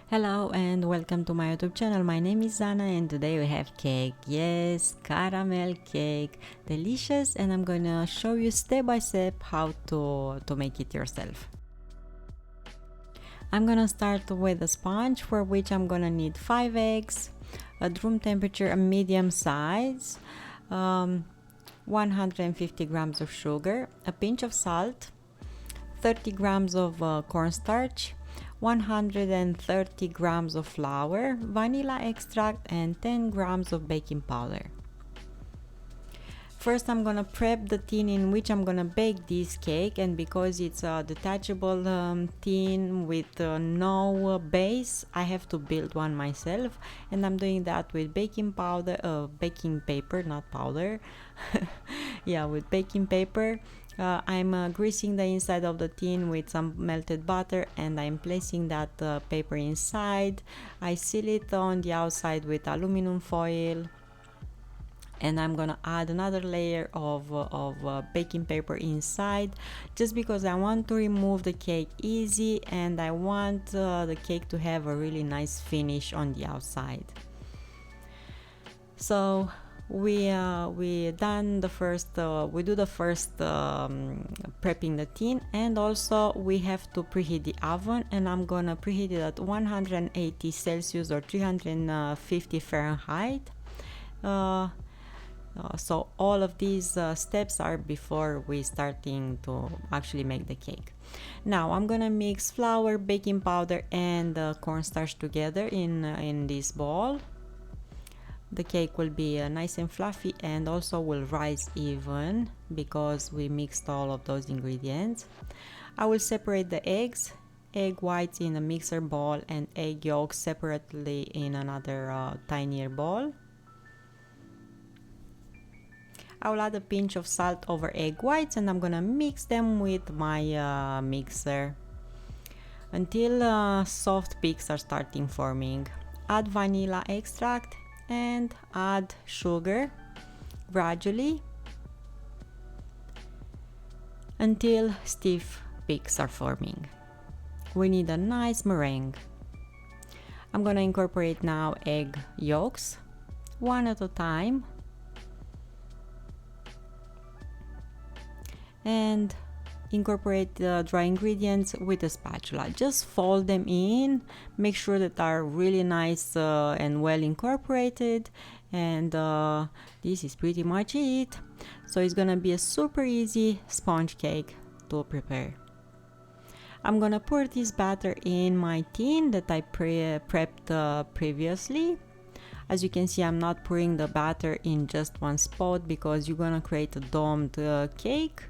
Hello and welcome to my YouTube channel. My name is Zana and today we have cake. Yes, caramel cake. Delicious, and I'm gonna show you step by step how to make it yourself. I'm gonna start with a sponge, for which I'm gonna need 5 eggs, at room temperature, a medium size, 150 grams of sugar, a pinch of salt, 30 grams of cornstarch, 130 grams of flour, vanilla extract, and 10 grams of baking powder. First, I'm gonna prep the tin in which I'm gonna bake this cake, and because it's a detachable tin with no base, I have to build one myself, and I'm doing that with baking paper, not powder. Yeah, with baking paper. I'm greasing the inside of the tin with some melted butter, and I'm placing that paper inside. I seal it on the outside with aluminum foil, and I'm gonna add another layer of baking paper inside, just because I want to remove the cake easy, and I want the cake to have a really nice finish on the outside. So we done the first we do the first prepping the tin, and also we have to preheat the oven, and I'm gonna preheat it at 180 Celsius or 350 Fahrenheit. So all of these steps are before we starting to actually make the cake. Now I'm gonna mix flour, baking powder, and cornstarch together in this bowl. The cake will be nice and fluffy, and also will rise even because we mixed all of those ingredients. I will separate the eggs, egg whites in a mixer bowl, and egg yolks separately in another tinier bowl. I will add a pinch of salt over egg whites, and I'm gonna mix them with my mixer until soft peaks are starting forming. Add vanilla extract and add sugar gradually until stiff peaks are forming. We need a nice meringue. I'm gonna incorporate now egg yolks, one at a time, and incorporate the dry ingredients with a spatula. Just fold them in, make sure that they are really nice and well incorporated, and this is pretty much it. So it's gonna be a super easy sponge cake to prepare. I'm gonna pour this batter in my tin that I prepped previously. As you can see, I'm not pouring the batter in just one spot because you're gonna create a domed cake.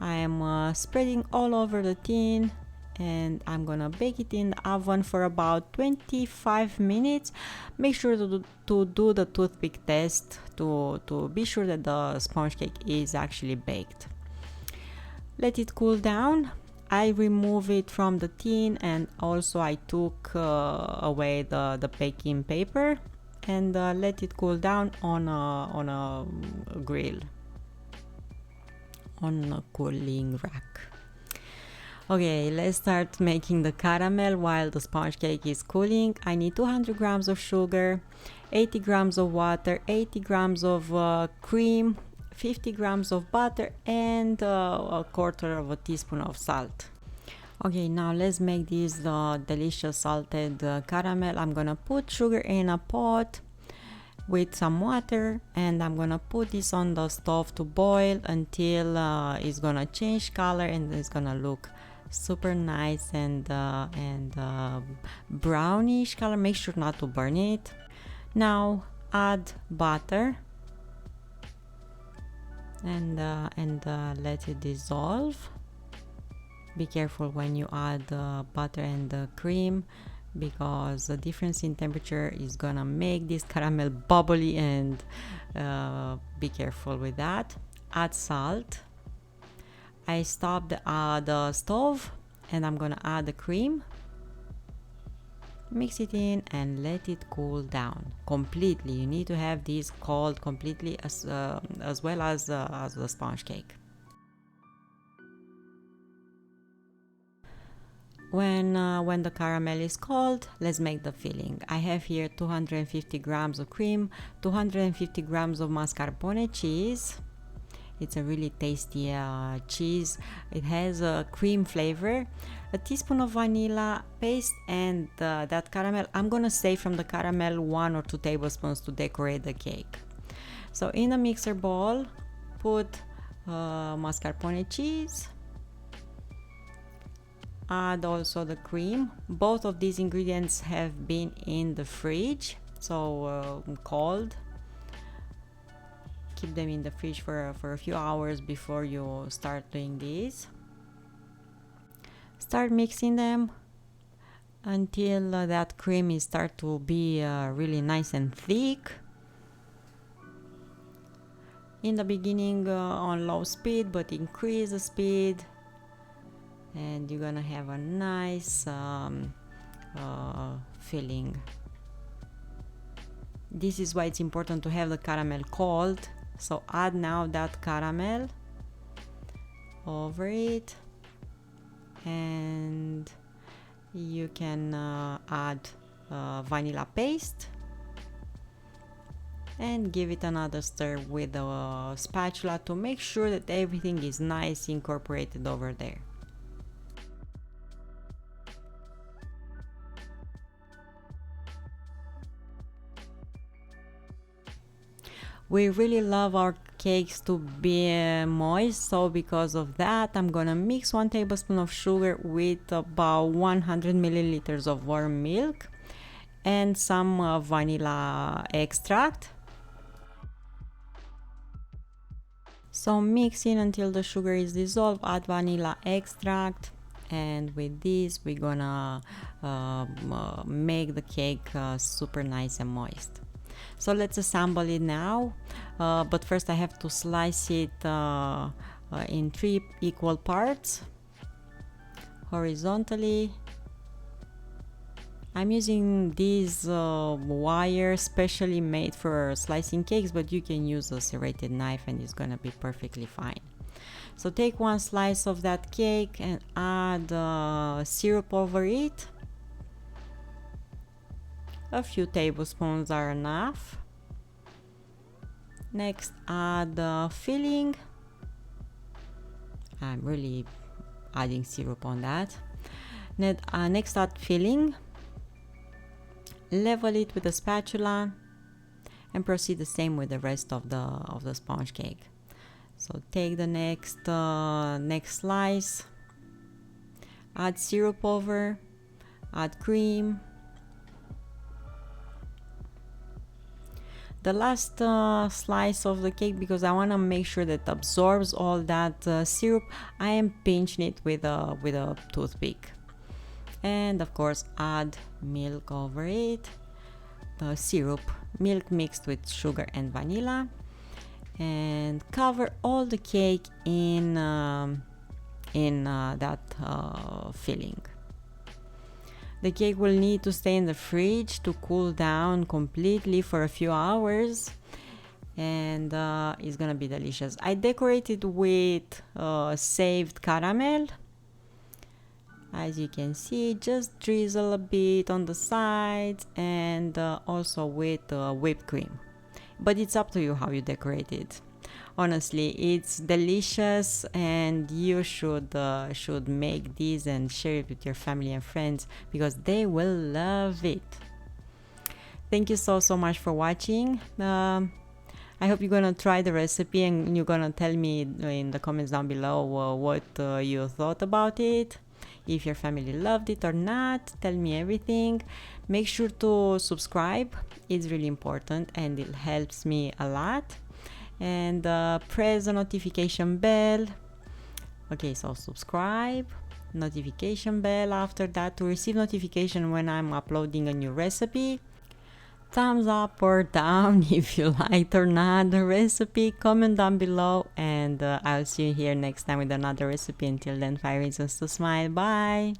I am spreading all over the tin, and I'm gonna bake it in the oven for about 25 minutes. Make sure to do the toothpick test to be sure that the sponge cake is actually baked. Let it cool down. I remove it from the tin, and also I took away the baking paper, and let it cool down on a grill, on a cooling rack. Okay, let's start making the caramel while the sponge cake is cooling. I need 200 grams of sugar, 80 grams of water, 80 grams of cream, 50 grams of butter, and a quarter of a teaspoon of salt. Okay, now let's make this delicious salted caramel. I'm gonna put sugar in a pot with some water, and I'm gonna put this on the stove to boil until it's gonna change color, and it's gonna look super nice and brownish color. Make sure not to burn it. Now add butter and let it dissolve. Be careful when you add butter and cream, because the difference in temperature is gonna make this caramel bubbly, and be careful with that. Add salt. I stop the stove, and I'm gonna add the cream. Mix it in and let it cool down completely. You need to have this cold completely, as well as the sponge cake. When the caramel is cold, let's make the filling. I have here 250 grams of cream, 250 grams of mascarpone cheese. It's a really tasty cheese. It has a cream flavor, a teaspoon of vanilla paste, and that caramel. I'm gonna save from the caramel 1 or 2 tablespoons to decorate the cake. So in a mixer bowl, put mascarpone cheese. Add also the cream. Both of these ingredients have been in the fridge, so cold. Keep them in the fridge for a few hours before you start doing this. Start mixing them until that cream is start to be really nice and thick. In the beginning on low speed, but increase the speed, and you're gonna have a nice filling. This is why it's important to have the caramel cold. So add now that caramel over it, and you can add vanilla paste and give it another stir with a spatula to make sure that everything is nice incorporated over there. We really love our cakes to be moist, so because of that I'm gonna mix 1 tablespoon of sugar with about 100 milliliters of warm milk and some vanilla extract. So mix in until the sugar is dissolved, add vanilla extract, and with this we're gonna make the cake super nice and moist. So let's assemble it now, but first I have to slice it in 3 equal parts horizontally. I'm using this wire specially made for slicing cakes, but you can use a serrated knife and it's gonna be perfectly fine. So take 1 slice of that cake and add syrup over it. A few tablespoons are enough. Next, add the filling. I'm really adding syrup on that. Next, add filling. Level it with a spatula and proceed the same with the rest of the sponge cake. So take the next slice. Add syrup over. Add cream. The last slice of the cake, because I want to make sure that absorbs all that syrup, I am pinching it with a toothpick. And of course add milk over it, the syrup, milk mixed with sugar and vanilla, and cover all the cake in that filling. The cake will need to stay in the fridge to cool down completely for a few hours, and it's gonna be delicious. I decorated with saved caramel. As you can see, just drizzle a bit on the sides, and also with whipped cream. But it's up to you how you decorate it. Honestly, it's delicious, and you should make this and share it with your family and friends because they will love it. Thank you so much for watching. I hope you're gonna try the recipe and you're gonna tell me in the comments down below what you thought about it. If your family loved it or not, tell me everything. Make sure to subscribe. It's really important and it helps me a lot. And press the notification bell. Okay, so subscribe, notification bell after that to receive notification when I'm uploading a new recipe. Thumbs up or down if you liked or not the recipe. Comment down below, and I'll see you here next time with another recipe. Until then, 5 reasons to smile. Bye.